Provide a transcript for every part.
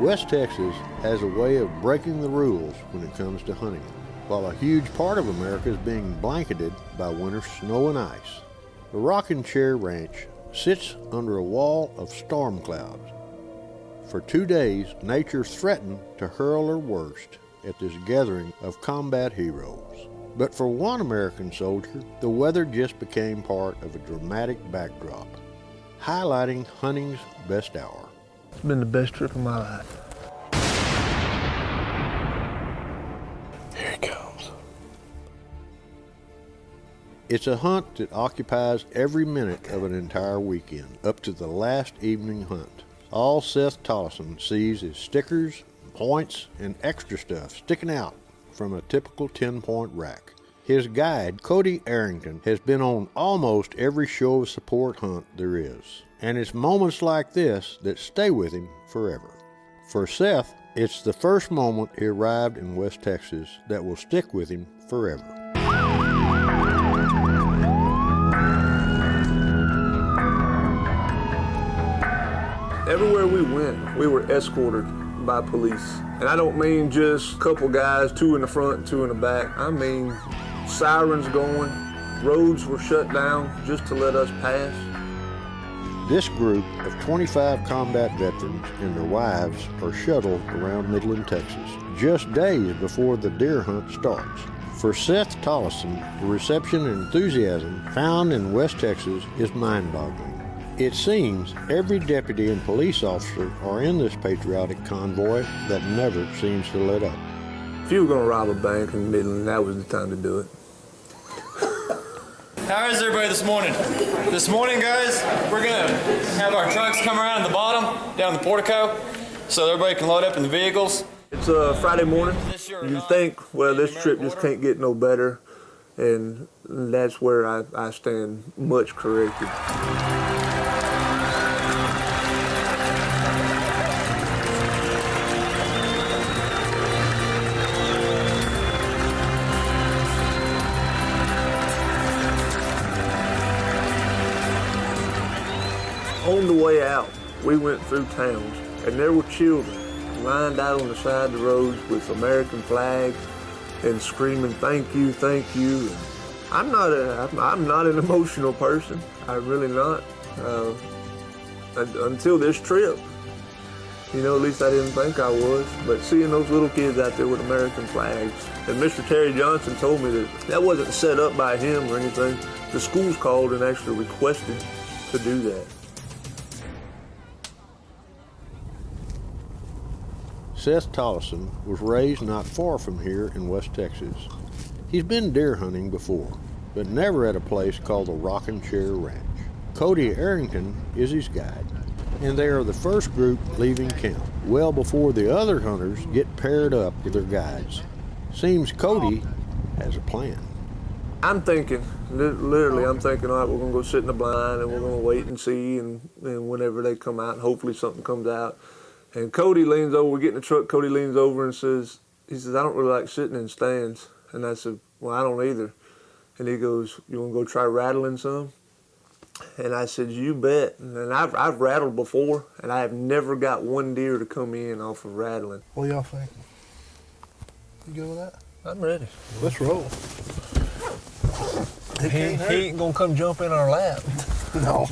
West Texas has a way of breaking the rules when it comes to hunting, while a huge part of America is being blanketed by winter snow and ice. The Rocking Chair Ranch sits under a wall of storm clouds. For 2 days, nature threatened to hurl her worst at this gathering of combat heroes. But for one American soldier, the weather just became part of a dramatic backdrop, highlighting hunting's best hour. It's been the best trip of my life. Here it comes. It's a hunt that occupies every minute of an entire weekend, up to the last evening hunt. All Seth Tolleson sees is stickers, points, and extra stuff sticking out from a typical 10-point rack. His guide, Cody Arrington, has been on almost every show of support hunt there is, and it's moments like this that stay with him forever. For Seth, it's the first moment he arrived in West Texas that will stick with him forever. Everywhere we went, we were escorted by police. And I don't mean just a couple guys, 2 in the front, 2 in the back. I mean sirens going, roads were shut down just to let us pass. This group of 25 combat veterans and their wives are shuttled around Midland, Texas, just days before the deer hunt starts. For Seth Tolleson, the reception and enthusiasm found in West Texas is mind-boggling. It seems every deputy and police officer are in this patriotic convoy that never seems to let up. If you were going to rob a bank in Midland, that was the time to do it. How is everybody this morning? This morning, guys, we're going to have our trucks come around the bottom, down the portico, so everybody can load up in the vehicles. It's a Friday morning. You think, well, this trip just can't get no better, and that's where I stand much corrected. On the way out, we went through towns, and there were children lined out on the side of the roads with American flags and screaming, "Thank you, thank you." And I'm not an emotional person. I'm really not. Until this trip, you know, at least I didn't think I was. But seeing those little kids out there with American flags, and Mr. Terry Johnson told me that wasn't set up by him or anything. The schools called and actually requested to do that. Seth Tolleson was raised not far from here in West Texas. He's been deer hunting before, but never at a place called the Rocking Chair Ranch. Cody Arrington is his guide, and they are the first group leaving camp, well before the other hunters get paired up with their guides. Seems Cody has a plan. I'm thinking, literally, I'm thinking, all right, we're going to go sit in the blind and we're going to wait and see, and whenever they come out, hopefully something comes out. And Cody leans over, we get in the truck, Cody leans over and says, I don't really like sitting in stands. And I said, well, I don't either. And he goes, you want to go try rattling some? And I said, you bet. And I've rattled before, and I have never got one deer to come in off of rattling. What do y'all think? You good with that? I'm ready. Let's roll. He ain't gonna come jump in our lap. No.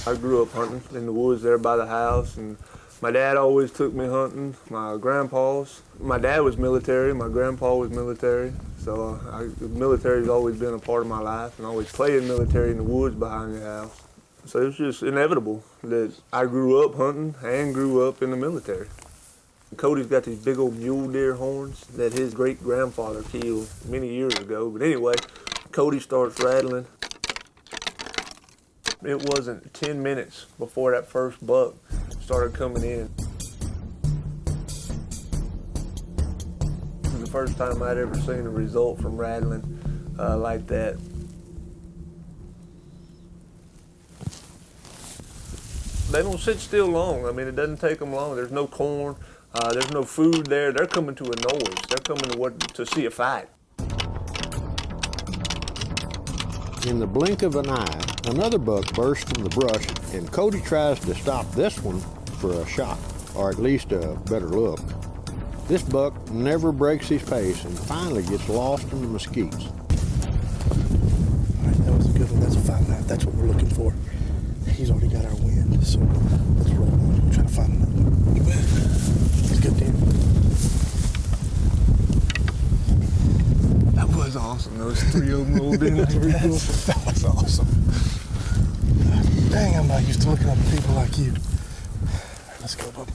I grew up hunting in the woods there by the house, and my dad always took me hunting. My dad was military, my grandpa was military, so the military's always been a part of my life, and I always played military in the woods behind the house. So it was just inevitable that I grew up hunting and grew up in the military. Cody's got these big old mule deer horns that his great-grandfather killed many years ago. But anyway, Cody starts rattling. It wasn't 10 minutes before that first buck started coming in. It was the first time I'd ever seen a result from rattling like that. They don't sit still long. I mean, it doesn't take them long. There's no corn. There's no food there. They're coming to a noise. They're coming to see a fight. In the blink of an eye, another buck bursts from the brush, and Cody tries to stop this one for a shot. or at least a better look. This buck never breaks his pace and finally gets lost in the mesquites. All right, that was a good one. That's a 5.5. That's what we're looking for. He's already got our wind, so let's roll on. We'll try to find another one. He's good, Dan. That was awesome. Those 3 of them rolled in. That's pretty cool. That was awesome. Dang, I'm not used to looking at people like you. Let's go, bub.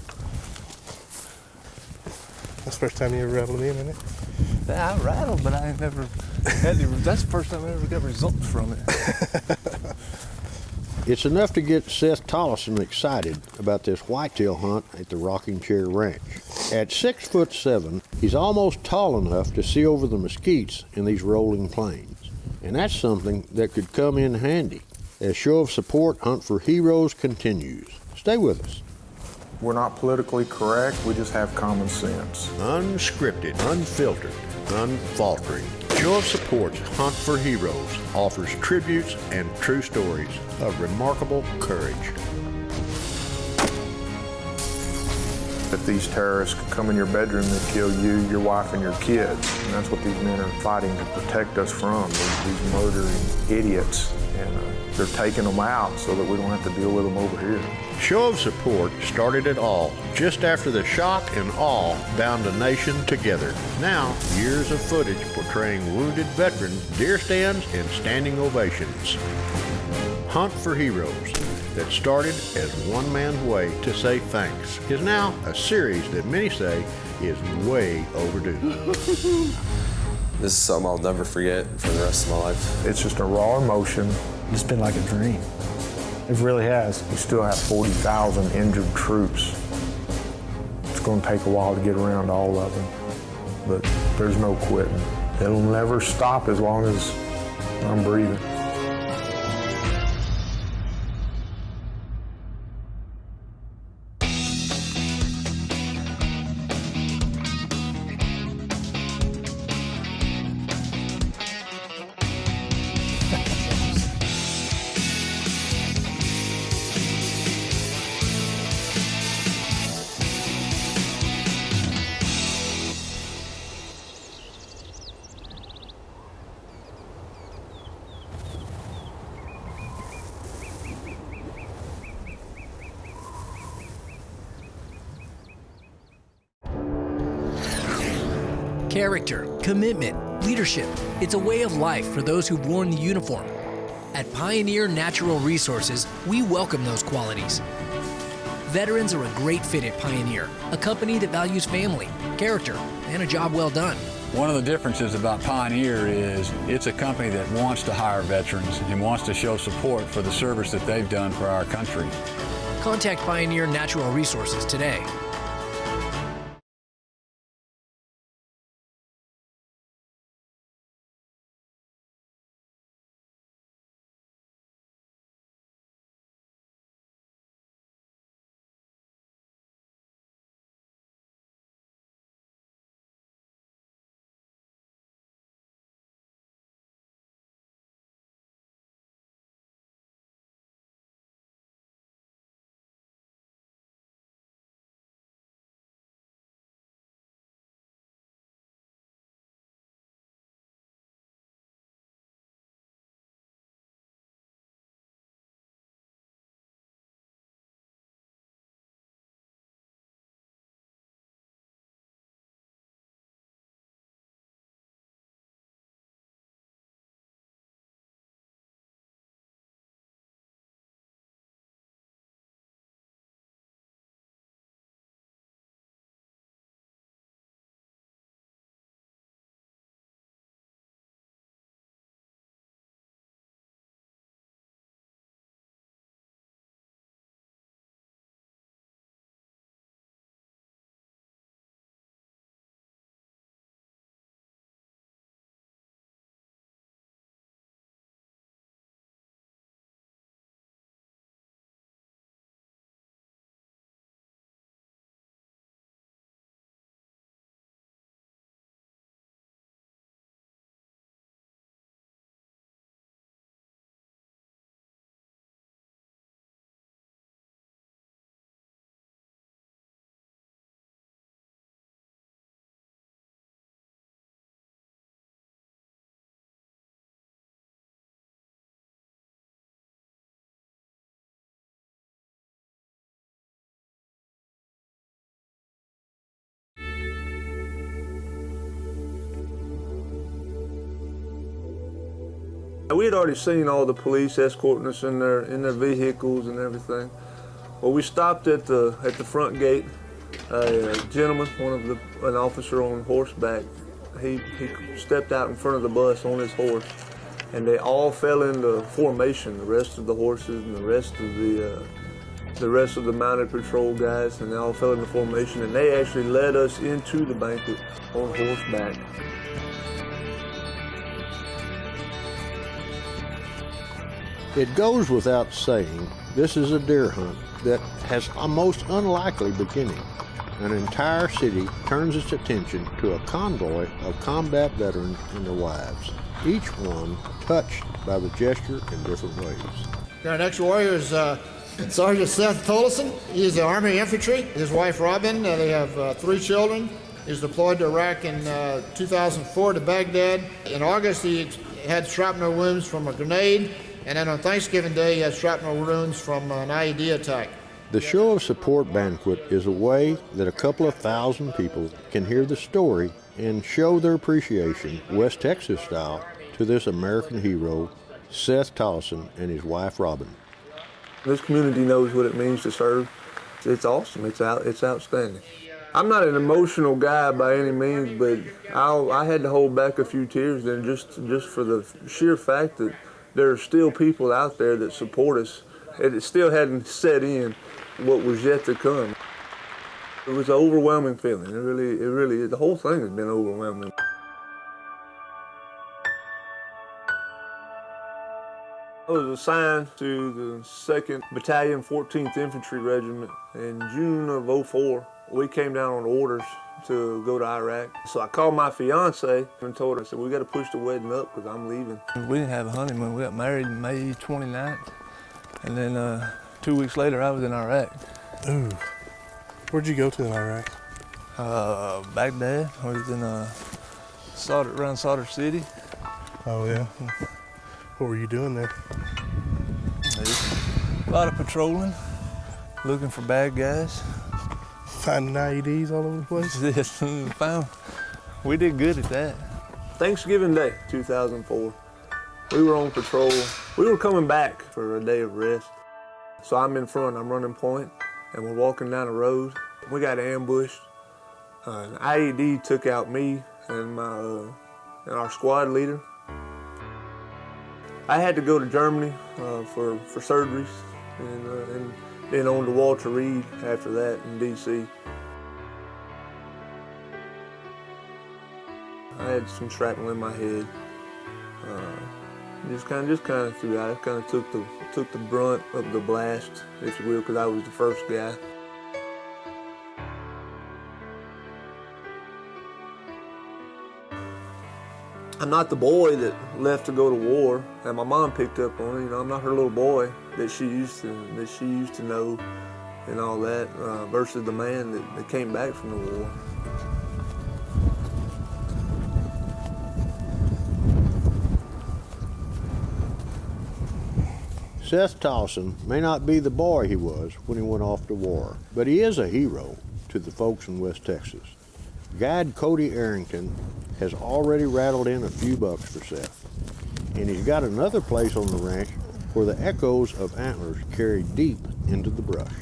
That's the first time you ever rattled in, isn't it? Yeah, I rattled, but I ain't never had any. That's the first time I ever got results from it. It's enough to get Seth Tolleson excited about this whitetail hunt at the Rocking Chair Ranch. At 6'7", he's almost tall enough to see over the mesquites in these rolling plains. And that's something that could come in handy. As Show of Support Hunt for Heroes continues. Stay with us. We're not politically correct, we just have common sense. Unscripted, unfiltered, unfaltering. Show of Support's Hunt for Heroes offers tributes and true stories of remarkable courage. If these terrorists could come in your bedroom and kill you, your wife, and your kids, and that's what these men are fighting to protect us from, these murdering idiots, and they're taking them out so that we don't have to deal with them over here. Show of Support started it all just after the shock and awe bound a nation together. Now, years of footage portraying wounded veterans, deer stands, and standing ovations. Hunt for Heroes, that started as one man's way to say thanks, is now a series that many say is way overdue. This is something I'll never forget for the rest of my life. It's just a raw emotion. It's been like a dream. It really has. We still have 40,000 injured troops. It's going to take a while to get around all of them, but there's no quitting. It'll never stop as long as I'm breathing. Character, commitment, leadership. It's a way of life for those who've worn the uniform. At Pioneer Natural Resources, we welcome those qualities. Veterans are a great fit at Pioneer, a company that values family, character, and a job well done. One of the differences about Pioneer is it's a company that wants to hire veterans and wants to show support for the service that they've done for our country. Contact Pioneer Natural Resources today. We had already seen all the police escorting us in their vehicles and everything. Well, we stopped at the front gate. A gentleman, an officer on horseback, he stepped out in front of the bus on his horse, and they all fell into formation. The rest of the horses and the rest of the mounted patrol guys, and they all fell into formation. And they actually led us into the banquet on horseback. It goes without saying, this is a deer hunt that has a most unlikely beginning. An entire city turns its attention to a convoy of combat veterans and their wives, each one touched by the gesture in different ways. Our next warrior is Sergeant Seth Tolleson. He is the Army infantry. His wife Robin, they have 3 children. He was deployed to Iraq in 2004 to Baghdad. In August, he had shrapnel wounds from a grenade. And then on Thanksgiving Day, he had shrapnel wounds from an IED attack. The Show of Support banquet is a way that a couple of thousand people can hear the story and show their appreciation, West Texas style, to this American hero, Seth Tolleson, and his wife, Robin. This community knows what it means to serve. It's awesome. It's outstanding. I'm not an emotional guy by any means, but I had to hold back a few tears then just for the sheer fact that there are still people out there that support us. It still hadn't set in what was yet to come. It was an overwhelming feeling. It really, the whole thing has been overwhelming. I was assigned to the 2nd Battalion, 14th Infantry Regiment in June of '04. We came down on orders to go to Iraq. So I called my fiance and told her, I said, we got to push the wedding up because I'm leaving. We didn't have a honeymoon. We got married May 29th. And then 2 weeks later, I was in Iraq. Ooh. Where'd you go to in Iraq? Baghdad. I was in around Sadr City. Oh, yeah. What were you doing there? A lot of patrolling, looking for bad guys. Finding IEDs all over the place? Yes, we did good at that. Thanksgiving Day, 2004. We were on patrol. We were coming back for a day of rest. So I'm in front, I'm running point, and we're walking down the road. We got ambushed. An IED took out me and our squad leader. I had to go to Germany for surgeries, and then on to Walter Reed after that in D.C. I had some shrapnel in my head. Just kind of throughout. I kind of took the brunt of the blast, if you will, because I was the first guy. I'm not the boy that left to go to war, and my mom picked up on it. You know, I'm not her little boy that she used to know, and all that, versus the man that came back from the war. Seth Tolleson may not be the boy he was when he went off to war, but he is a hero to the folks in West Texas. Guide Cody Arrington has already rattled in a few bucks for Seth, and he's got another place on the ranch where the echoes of antlers carry deep into the brush.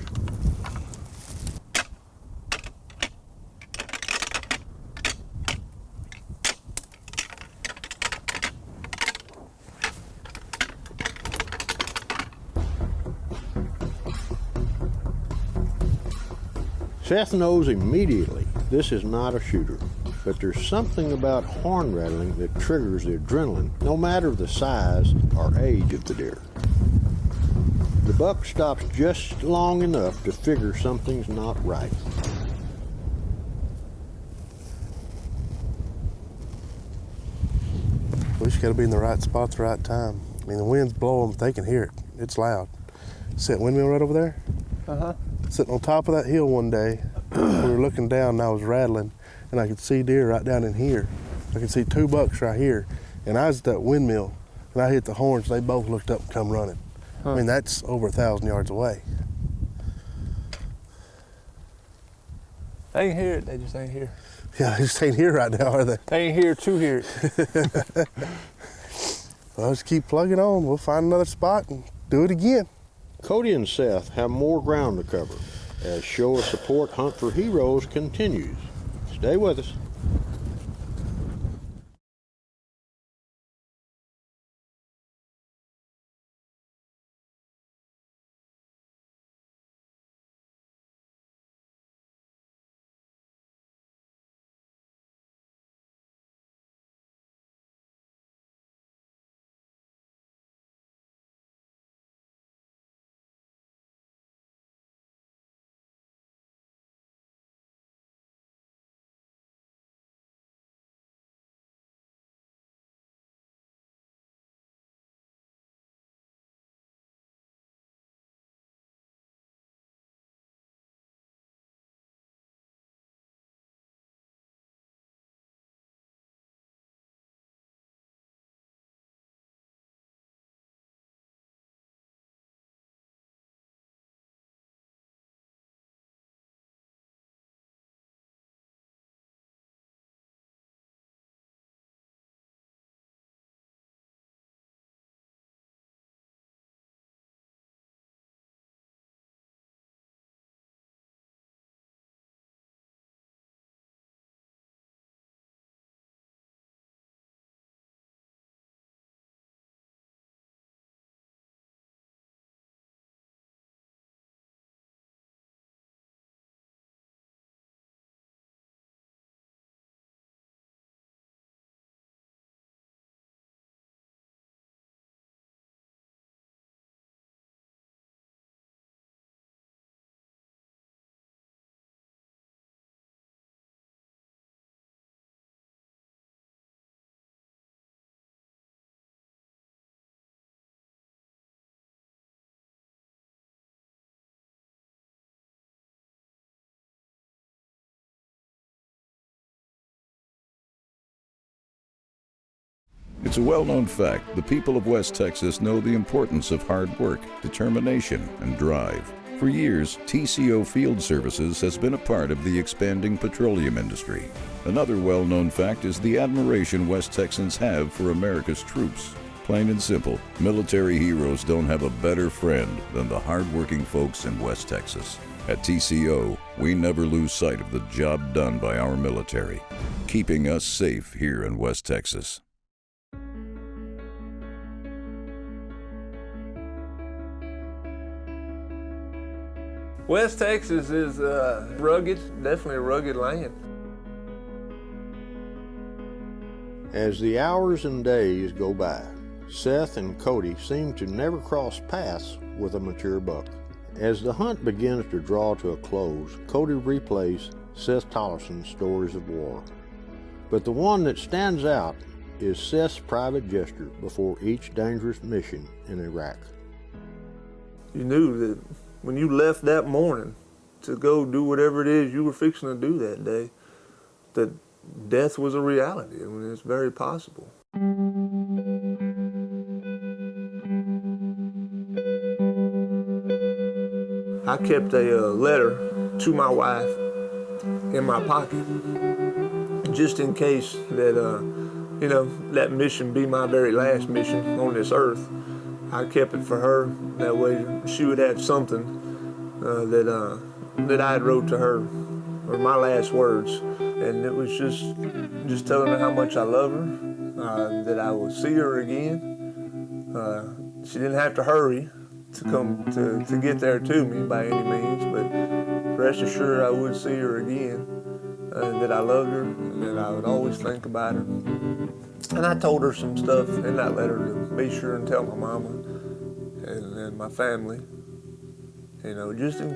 Seth knows immediately this is not a shooter, but there's something about horn rattling that triggers the adrenaline, no matter the size or age of the deer. The buck stops just long enough to figure something's not right. We just got to be in the right spot at the right time. I mean, the wind's blowing, but they can hear it. It's loud. See that windmill right over there? Uh-huh. Sitting on top of that hill one day, we were looking down and I was rattling, and I could see deer right down in here. I could see 2 bucks right here, and I was at that windmill, and I hit the horns. They both looked up and come running. I mean, that's over 1,000 yards away. They can hear it, they just ain't here. Yeah, they just ain't here right now, are they? They ain't here to hear it. I'll just keep plugging on. We'll find another spot and do it again. Cody and Seth have more ground to cover as Show of Support Hunt for Heroes continues. Stay with us. It's a well-known fact the people of West Texas know the importance of hard work, determination, and drive. For years, TCO Field Services has been a part of the expanding petroleum industry. Another well-known fact is the admiration West Texans have for America's troops. Plain and simple, military heroes don't have a better friend than the hard-working folks in West Texas. At TCO, we never lose sight of the job done by our military, keeping us safe here in West Texas. West Texas is rugged, definitely a rugged land. As the hours and days go by, Seth and Cody seem to never cross paths with a mature buck. As the hunt begins to draw to a close, Cody replays Seth Tolleson's stories of war. But the one that stands out is Seth's private gesture before each dangerous mission in Iraq. You knew that when you left that morning to go do whatever it is you were fixing to do that day, that death was a reality. I mean, it's very possible. I kept a letter to my wife in my pocket, just in case that, that mission be my very last mission on this earth. I kept it for her. That way she would have something that I had wrote to her, or my last words. And it was just telling her how much I love her, that I would see her again. She didn't have to hurry to come to get there to me by any means, but rest assured I would see her again, that I loved her, and that I would always think about her. And I told her some stuff in that letter to be sure and tell my mama and my family, just in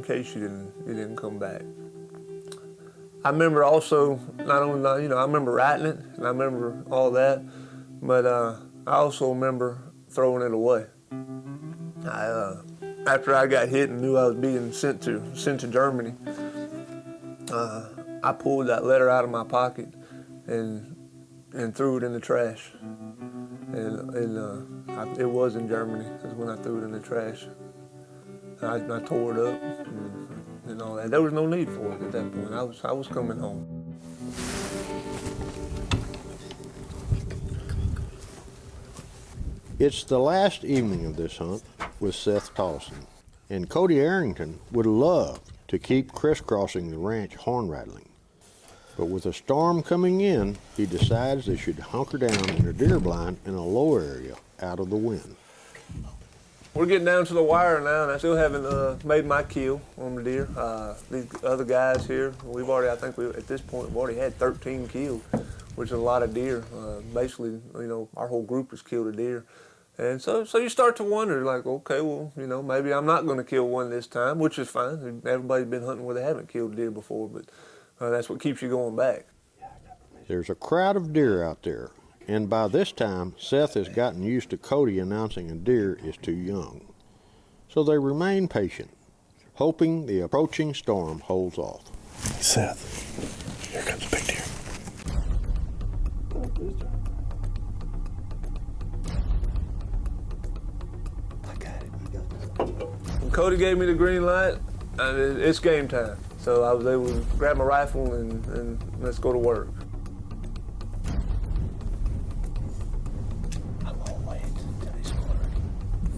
case she didn't come back. I remember also, not only, I remember Rattling, and I remember all that, but I also remember throwing it away. After I got hit and knew I was being sent to Germany, I pulled that letter out of my pocket and threw it in the trash. And it was in Germany. That's when I threw it in the trash. I tore it up and all that. There was no need for it at that point. I was coming home. It's the last evening of this hunt with Seth Tolleson, and Cody Arrington would love to keep crisscrossing the ranch horn rattling. But with a storm coming in, he decides they should hunker down in a deer blind in a low area out of the wind. We're getting down to the wire now, and I still haven't made my kill on the deer. These other guys here, we've already, at this point, we've already had 13 kills, which is a lot of deer. Basically, our whole group has killed a deer. And so you start to wonder, like, okay, well, maybe I'm not going to kill one this time, which is fine. Everybody's been hunting where they haven't killed a deer before, but that's what keeps you going back. There's a crowd of deer out there, and by this time, Seth has gotten used to Cody announcing a deer is too young. So they remain patient, hoping the approaching storm holds off. Seth, here comes a big deer. When Cody gave me the green light, it's game time. So I was able to grab my rifle and let's go to work.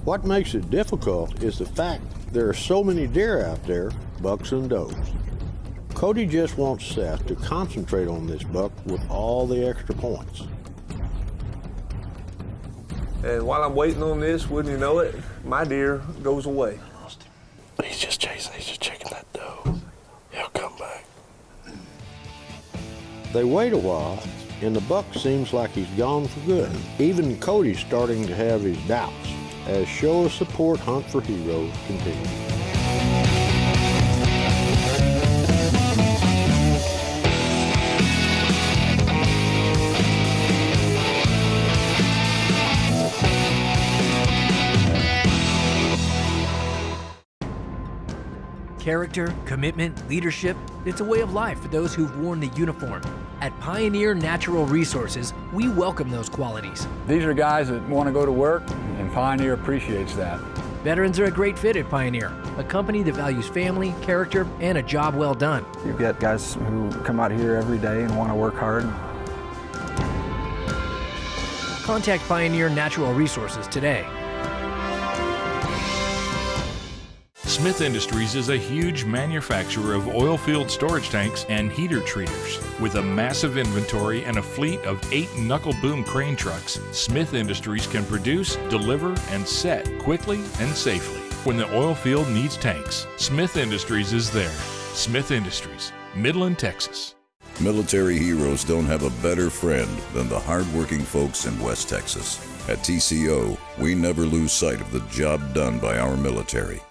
What makes it difficult is the fact there are so many deer out there, bucks and does. Cody just wants Seth to concentrate on this buck with all the extra points. And while I'm waiting on this, wouldn't you know it, my deer goes away. He's just checking that doe. He'll come back. They wait a while, and the buck seems like he's gone for good. Even Cody's starting to have his doubts as Show of Support Hunt for Heroes continues. Character, commitment, leadership, it's a way of life for those who've worn the uniform. At Pioneer Natural Resources, we welcome those qualities. These are guys that want to go to work, and Pioneer appreciates that. Veterans are a great fit at Pioneer, a company that values family, character, and a job well done. You've got guys who come out here every day and want to work hard. Contact Pioneer Natural Resources today. Smith Industries is a huge manufacturer of oil field storage tanks and heater treaters. With a massive inventory and a fleet of 8 knuckle boom crane trucks, Smith Industries can produce, deliver, and set quickly and safely. When the oil field needs tanks, Smith Industries is there. Smith Industries, Midland, Texas. Military heroes don't have a better friend than the hardworking folks in West Texas. At TCO, we never lose sight of the job done by our military.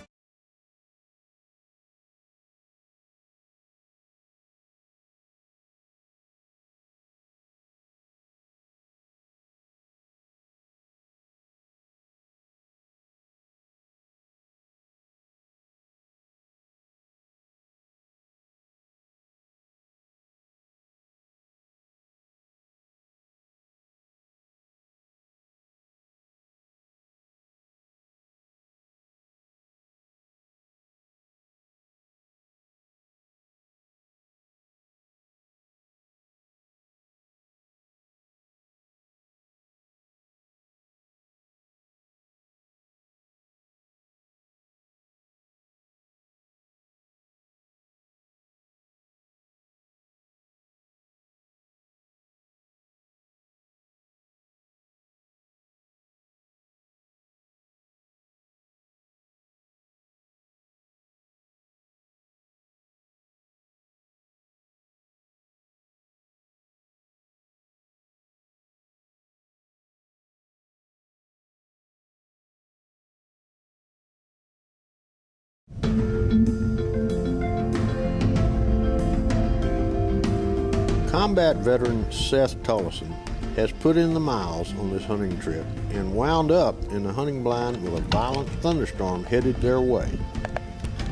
Combat veteran Seth Tolleson has put in the miles on this hunting trip and wound up in the hunting blind with a violent thunderstorm headed their way.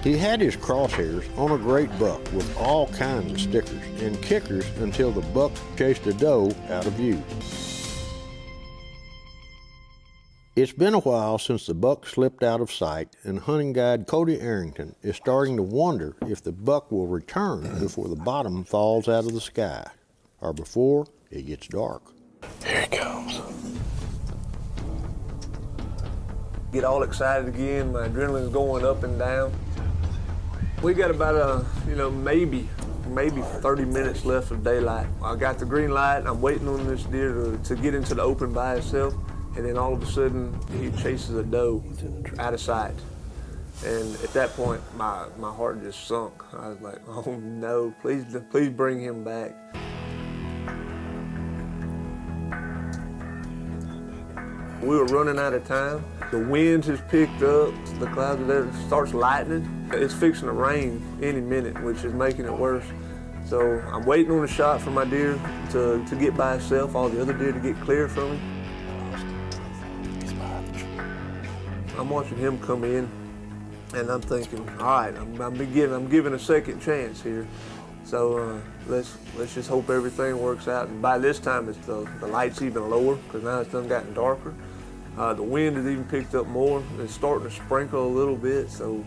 He had his crosshairs on a great buck with all kinds of stickers and kickers until the buck chased a doe out of view. It's been a while since the buck slipped out of sight, and hunting guide Cody Arrington is starting to wonder if the buck will return before the bottom falls out of the sky, or before it gets dark. Here he comes. get all excited again. My adrenaline's going up and down. We got about maybe 30 minutes left of daylight. I got the green light. I'm waiting on this deer to get into the open by itself, and then all of a sudden he chases a doe out of sight. And at that point, my heart just sunk. I was like, oh no, please bring him back. We were running out of time. The wind has picked up, the clouds are there, it starts lightning. It's fixing to rain any minute, which is making it worse. So I'm waiting on a shot for my deer to get by itself, all the other deer to get clear from him. I'm watching him come in, and I'm thinking, all right, I'm giving a second chance here. So let's just hope everything works out. And by this time, it's the light's even lower because now it's done gotten darker. The wind has even picked up more. It's starting to sprinkle a little bit. So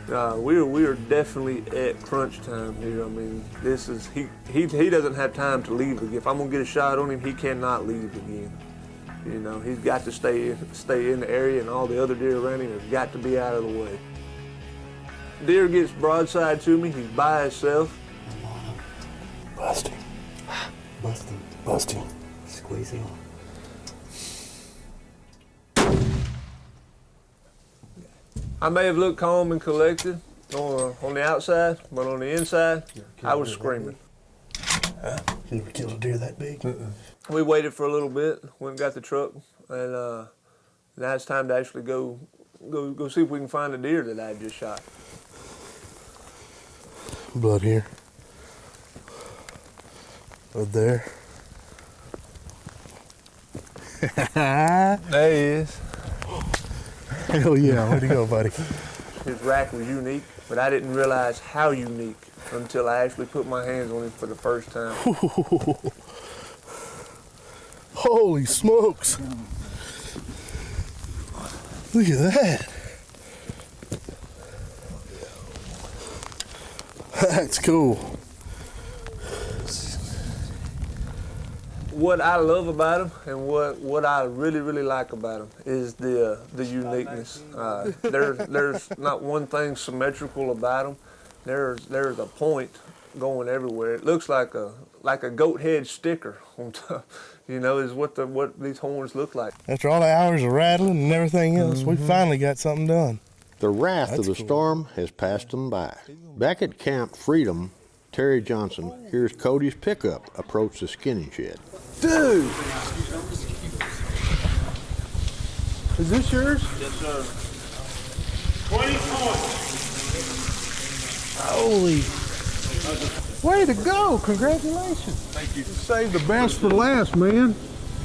we are definitely at crunch time here. I mean, this is he doesn't have time to leave again. If I'm gonna get a shot on him, he cannot leave again. You know, he's got to stay in the area, and all the other deer around him have got to be out of the way. Deer gets broadside to me. He's by himself. Busting. Busting. Squeeze him. I may have looked calm and collected on the outside, but on the inside, I was screaming. You ever killed a deer that big? We waited for a little bit, went and got the truck, and now it's time to actually go see if we can find the deer that I had just shot. Blood here. Blood there. There he is. Hell yeah, where'd he go, buddy? His rack was unique, but I didn't realize how unique until I actually put my hands on him for the first time. Holy smokes. Look at that. That's cool. What I love about him and what I really like about him is the uniqueness. There's not one thing symmetrical about him. There's a point going everywhere. It looks like a goat head sticker on top. You know, is what these horns look like. After all the hours of rattling and everything else, we finally got something done. The wrath of the storm has passed them by. Back at Camp Freedom, Terry Johnson hears Cody's pickup approach the skinning shed. Dude! Is this yours? Yes, sir. 20 points. Holy. Way to go. Congratulations. Thank you. Saved the best for last, man.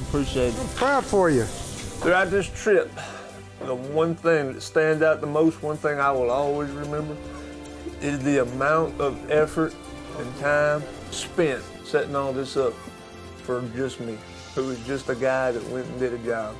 Appreciate it. I'm proud for you. Throughout this trip, the one thing that stands out the most, one thing I will always remember, is the amount of effort and time spent setting all this up for just me, who was just a guy that went and did a job.